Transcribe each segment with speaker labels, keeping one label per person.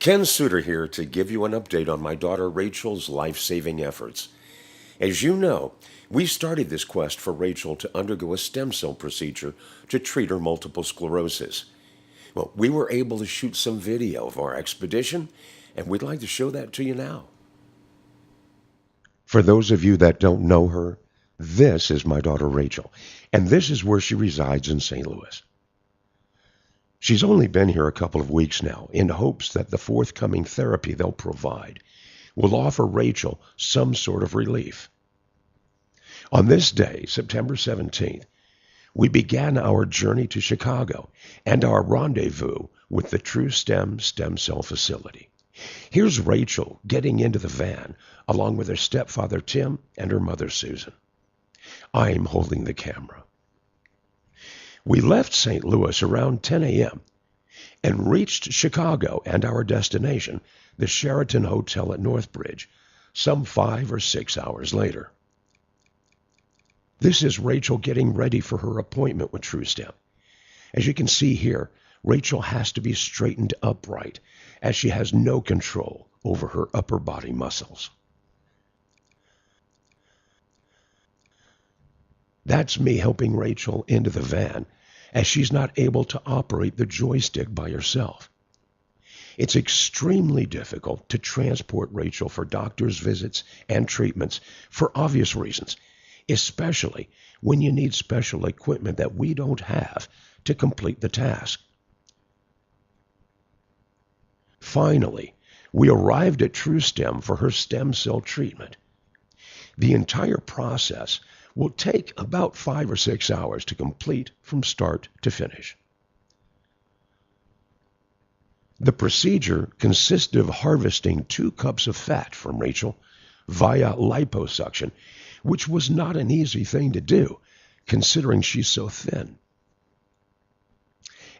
Speaker 1: Ken Suter here to give you an update on my daughter Rachel's life-saving efforts. As you know, we started this quest for Rachel to undergo a stem cell procedure to treat her multiple sclerosis. Well, we were able to shoot some video of our expedition, and we'd like to show that to you now.
Speaker 2: For those of you that don't know her, this is my daughter Rachel, and this is where she resides in St. Louis. She's only been here a couple of weeks now in hopes that the forthcoming therapy they'll provide will offer Rachel some sort of relief. On this day, September 17th, we began our journey to Chicago and our rendezvous with the TruStem stem cell facility. Here's Rachel getting into the van along with her stepfather Tim and her mother Susan. I'm holding the camera. We left St. Louis around 10 a.m. and reached Chicago and our destination, the Sheraton Hotel at Northbridge, some 5 or 6 hours later. This is Rachel getting ready for her appointment with TruStem. As you can see here, Rachel has to be straightened upright as she has no control over her upper body muscles. That's me helping Rachel into the van as she's not able to operate the joystick by herself. It's extremely difficult to transport Rachel for doctor's visits and treatments for obvious reasons, especially when you need special equipment that we don't have to complete the task. Finally, we arrived at TruStem for her stem cell treatment. The entire process will take about 5 or 6 hours to complete from start to finish. The procedure consisted of harvesting 2 cups of fat from Rachel via liposuction, which was not an easy thing to do, considering she's so thin.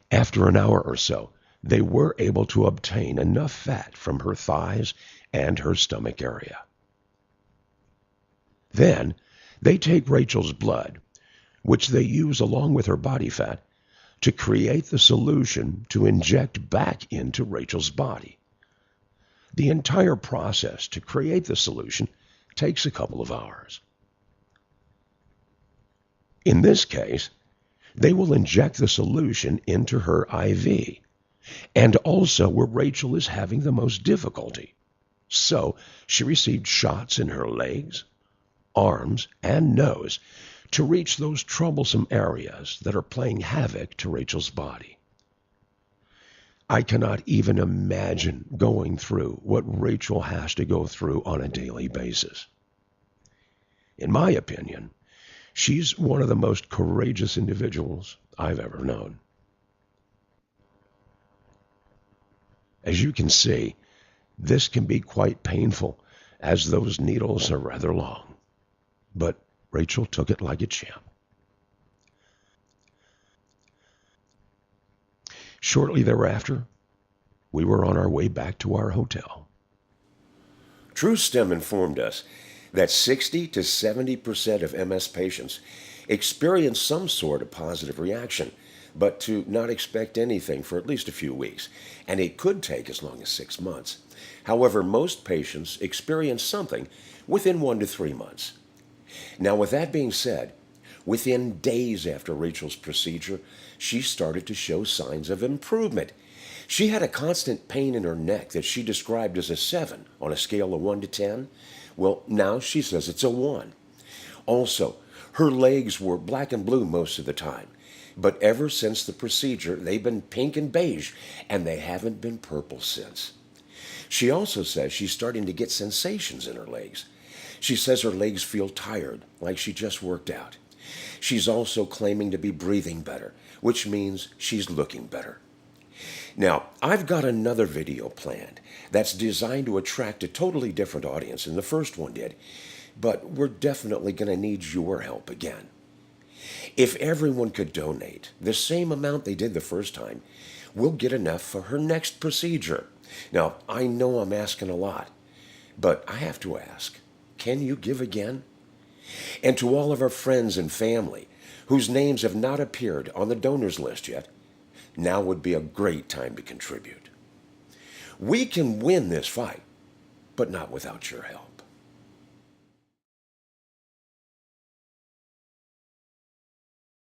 Speaker 2: After an hour or so, they were able to obtain enough fat from her thighs and her stomach area. Then, they take Rachel's blood, which they use along with her body fat, to create the solution to inject back into Rachel's body. The entire process to create the solution takes a couple of hours. In this case, they will inject the solution into her IV, and also where Rachel is having the most difficulty. So she received shots in her legs, arms, and nose to reach those troublesome areas that are playing havoc to Rachel's body. I cannot even imagine going through what Rachel has to go through on a daily basis. In my opinion, she's one of the most courageous individuals I've ever known. As you can see, this can be quite painful as those needles are rather long. But Rachel took it like a champ. Shortly thereafter, we were on our way back to our hotel.
Speaker 1: TruStem informed us that 60 to 70% of MS patients experience some sort of positive reaction, but to not expect anything for at least a few weeks, and it could take as long as 6 months. However, most patients experience something within 1 to 3 months. Now, with that being said, within days after Rachel's procedure, she started to show signs of improvement. She had a constant pain in her neck that she described as a 7 on a scale of 1 to 10. Well, now she says it's a 1. Also, her legs were black and blue most of the time, but ever since the procedure, they've been pink and beige, and they haven't been purple since. She also says she's starting to get sensations in her legs. She says her legs feel tired, like she just worked out. She's also claiming to be breathing better, which means she's looking better. Now, I've got another video planned that's designed to attract a totally different audience than the first one did, but we're definitely going to need your help again. If everyone could donate the same amount they did the first time, we'll get enough for her next procedure. Now, I know I'm asking a lot, but I have to ask. Can you give again? And to all of our friends and family whose names have not appeared on the donors list yet, now would be a great time to contribute. We can win this fight, but not without your help.